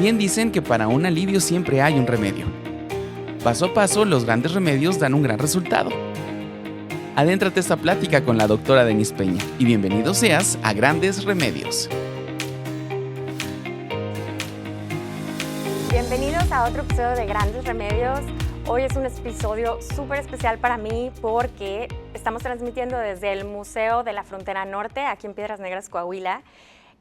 Bien dicen que para un alivio siempre hay un remedio. Paso a paso, los grandes remedios dan un gran resultado. Adéntrate a esta plática con la doctora Denise Peña y bienvenido seas a Grandes Remedios. Bienvenidos a otro episodio de Grandes Remedios. Hoy es un episodio súper especial para mí porque estamos transmitiendo desde el Museo de la Frontera Norte, aquí en Piedras Negras, Coahuila.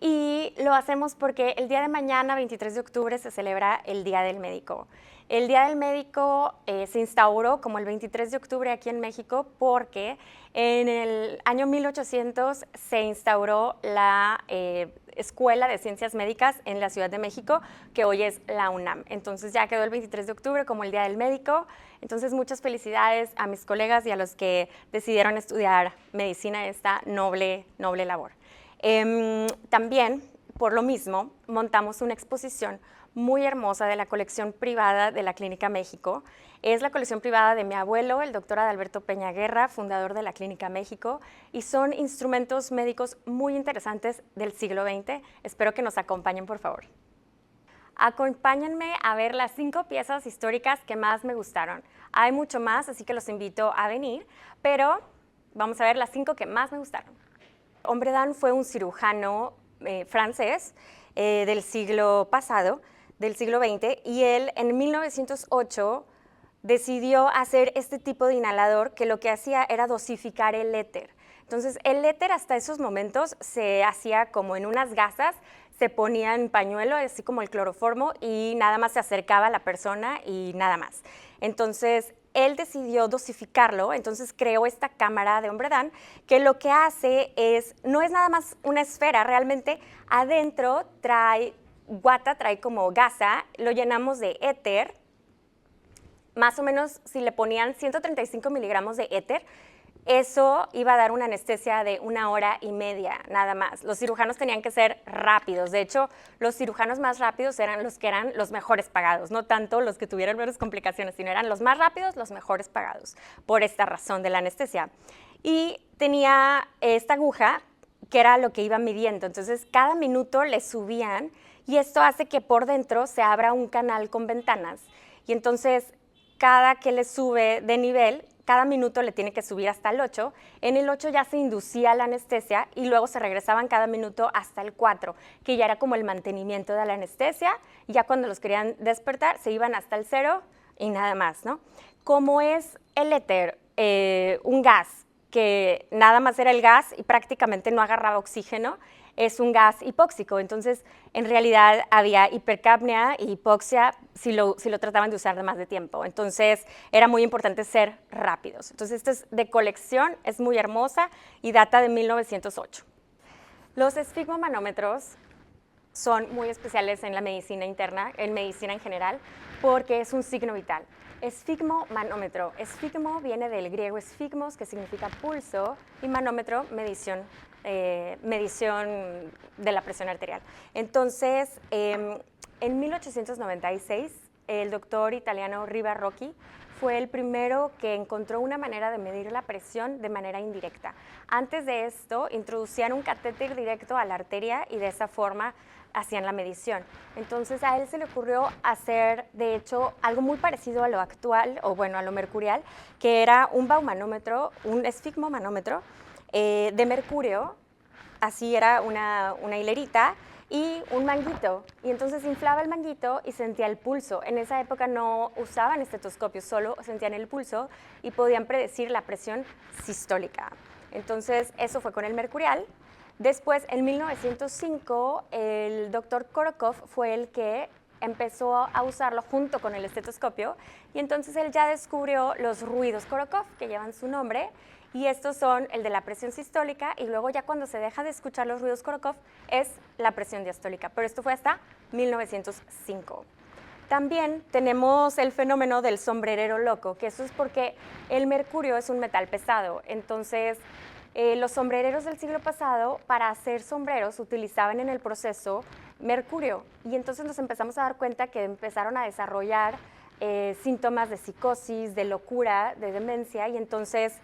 Y lo hacemos porque el día de mañana, 23 de octubre, se celebra el Día del Médico. El Día del Médico se instauró como el 23 de octubre aquí en México porque en el año 1800 se instauró la Escuela de Ciencias Médicas en la Ciudad de México, que hoy es la UNAM. Entonces ya quedó el 23 de octubre como el Día del Médico. Entonces muchas felicidades a mis colegas y a los que decidieron estudiar medicina, esta noble labor. También, por lo mismo, montamos una exposición muy hermosa de la colección privada de la Clínica México. Es la colección privada de mi abuelo, el doctor Adalberto Peña Guerra, fundador de la Clínica México, y son instrumentos médicos muy interesantes del siglo XX. Espero que nos acompañen, por favor. Acompáñenme a ver las 5 piezas históricas que más me gustaron. Hay mucho más, así que los invito a venir, pero vamos a ver las 5 que más me gustaron. Hombredán fue un cirujano francés del siglo pasado, del siglo XX, y él en 1908 decidió hacer este tipo de inhalador que lo que hacía era dosificar el éter. Entonces, el éter hasta esos momentos se hacía como en unas gasas, se ponía en pañuelo, así como el cloroformo, y nada más se acercaba a la persona y nada más. Entonces, él decidió dosificarlo, entonces creó esta cámara de Hombredán, que lo que hace es, no es nada más una esfera, realmente adentro trae guata, trae como gasa, lo llenamos de éter, más o menos si le ponían 135 miligramos de éter, eso iba a dar una anestesia de 1 hora y media, nada más. Los cirujanos tenían que ser rápidos. De hecho, los cirujanos más rápidos eran los que eran los mejores pagados, no tanto los que tuvieran menos complicaciones, sino eran los más rápidos, los mejores pagados, por esta razón de la anestesia. Y tenía esta aguja, que era lo que iba midiendo. Entonces, cada minuto le subían, y esto hace que por dentro se abra un canal con ventanas. Y entonces, cada que le sube de nivel, cada minuto le tiene que subir hasta el 8. En el 8 ya se inducía la anestesia y luego se regresaban cada minuto hasta el 4, que ya era como el mantenimiento de la anestesia. Y ya cuando los querían despertar, se iban hasta el 0 y nada más, ¿no? Como es el éter, un gas que nada más era el gas y prácticamente no agarraba oxígeno, es un gas hipóxico. Entonces, en realidad había hipercapnia y hipoxia si lo trataban de usar de más de tiempo. Entonces, era muy importante ser rápidos. Entonces, esto es de colección, es muy hermosa y data de 1908. Los esfigmomanómetros son muy especiales en la medicina interna, en medicina en general, porque es un signo vital. Esfigmomanómetro. Esfigmo viene del griego esfigmos, que significa pulso, y manómetro, medición de la presión arterial. Entonces, en 1896, el doctor italiano Riva Rocchi fue el primero que encontró una manera de medir la presión de manera indirecta. Antes de esto, introducían un catéter directo a la arteria y de esa forma hacían la medición. Entonces, a él se le ocurrió hacer, de hecho, algo muy parecido a lo actual, o bueno, a lo mercurial, que era un baumanómetro, un esfigmomanómetro, de mercurio, así era una hilerita, y un manguito. Y entonces inflaba el manguito y sentía el pulso. En esa época no usaban estetoscopios, solo sentían el pulso y podían predecir la presión sistólica. Entonces, eso fue con el mercurial. Después, en 1905, el doctor Korokov fue el que empezó a usarlo junto con el estetoscopio, y entonces él ya descubrió los ruidos Korokov, que llevan su nombre, y estos son el de la presión sistólica, y luego ya cuando se deja de escuchar los ruidos Korokov es la presión diastólica, pero esto fue hasta 1905. También tenemos el fenómeno del sombrerero loco, que eso es porque el mercurio es un metal pesado. Entonces, los sombrereros del siglo pasado, para hacer sombreros, utilizaban en el proceso mercurio. Y entonces nos empezamos a dar cuenta que empezaron a desarrollar síntomas de psicosis, de locura, de demencia, y entonces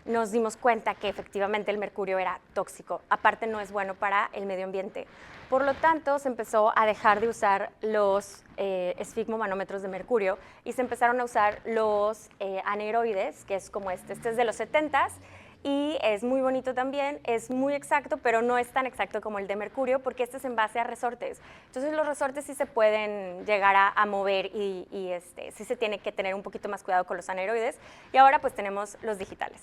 nos dimos cuenta que efectivamente el mercurio era tóxico. Aparte, no es bueno para el medio ambiente. Por lo tanto, se empezó a dejar de usar los esfigmomanómetros de mercurio y se empezaron a usar los aneroides, que es como este es de los 70s, y es muy bonito también, es muy exacto, pero no es tan exacto como el de mercurio, porque este es en base a resortes. Entonces los resortes sí se pueden llegar a mover y sí se tiene que tener un poquito más cuidado con los aneroides. Y ahora pues tenemos los digitales.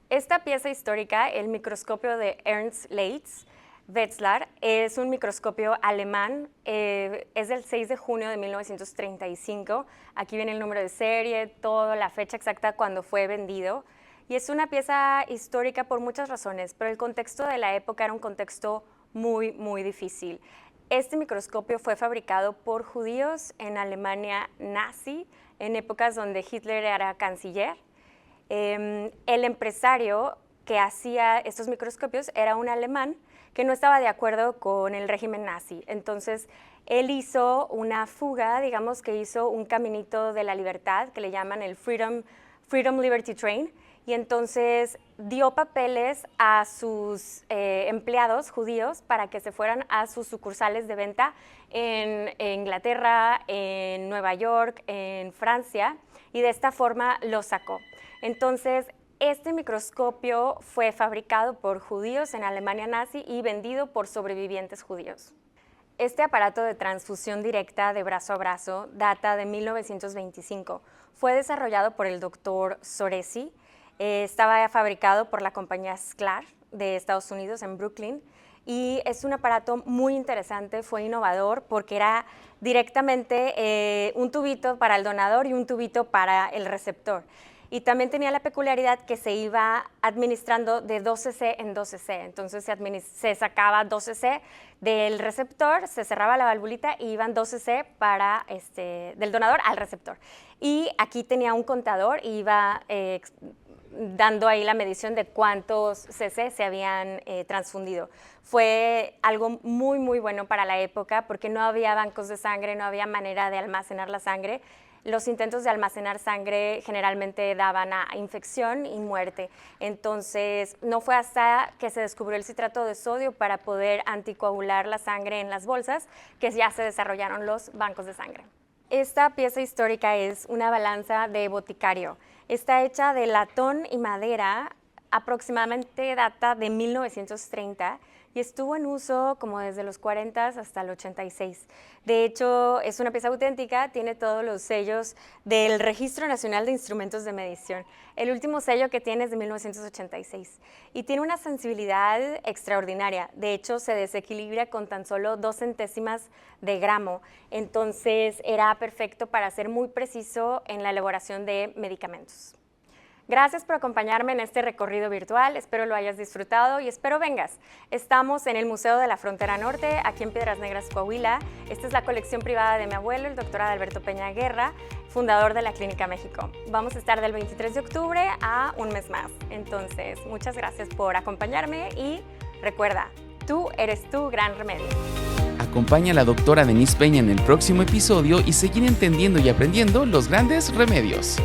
Esta pieza histórica, el microscopio de Ernst Leitz Wetzlar, es un microscopio alemán, es del 6 de junio de 1935. Aquí viene el número de serie, toda la fecha exacta cuando fue vendido. Y es una pieza histórica por muchas razones, pero el contexto de la época era un contexto muy, muy difícil. Este microscopio fue fabricado por judíos en Alemania nazi, en épocas donde Hitler era canciller. El empresario que hacía estos microscopios era un alemán que no estaba de acuerdo con el régimen nazi. Entonces, él hizo una fuga, digamos que hizo un caminito de la libertad, que le llaman el Freedom Liberty Train, y entonces dio papeles a sus empleados judíos para que se fueran a sus sucursales de venta en Inglaterra, en Nueva York, en Francia, y de esta forma los sacó. Entonces, este microscopio fue fabricado por judíos en Alemania nazi y vendido por sobrevivientes judíos. Este aparato de transfusión directa de brazo a brazo data de 1925. Fue desarrollado por el doctor Soresi. Estaba fabricado por la compañía Sklar de Estados Unidos en Brooklyn y es un aparato muy interesante, fue innovador porque era directamente un tubito para el donador y un tubito para el receptor. Y también tenía la peculiaridad que se iba administrando de 12C en 12C, entonces se sacaba 12C del receptor, se cerraba la valvulita y iban 12C para del donador al receptor. Y aquí tenía un contador y iba dando ahí la medición de cuántos cc se habían transfundido. Fue algo muy, muy bueno para la época porque no había bancos de sangre, no había manera de almacenar la sangre. Los intentos de almacenar sangre generalmente daban a infección y muerte. Entonces, no fue hasta que se descubrió el citrato de sodio para poder anticoagular la sangre en las bolsas que ya se desarrollaron los bancos de sangre. Esta pieza histórica es una balanza de boticario. Está hecha de latón y madera, aproximadamente data de 1930 y estuvo en uso como desde los 40 hasta el 86. De hecho, es una pieza auténtica, tiene todos los sellos del Registro Nacional de Instrumentos de Medición. El último sello que tiene es de 1986 y tiene una sensibilidad extraordinaria. De hecho, se desequilibra con tan solo 2 centésimas de gramo. Entonces, era perfecto para ser muy preciso en la elaboración de medicamentos. Gracias por acompañarme en este recorrido virtual, espero lo hayas disfrutado y espero vengas. Estamos en el Museo de la Frontera Norte, aquí en Piedras Negras, Coahuila. Esta es la colección privada de mi abuelo, el doctor Adalberto Peña Guerra, fundador de la Clínica México. Vamos a estar del 23 de octubre a un mes más. Entonces, muchas gracias por acompañarme y recuerda, tú eres tu gran remedio. Acompaña a la doctora Denise Peña en el próximo episodio y seguir entendiendo y aprendiendo los grandes remedios.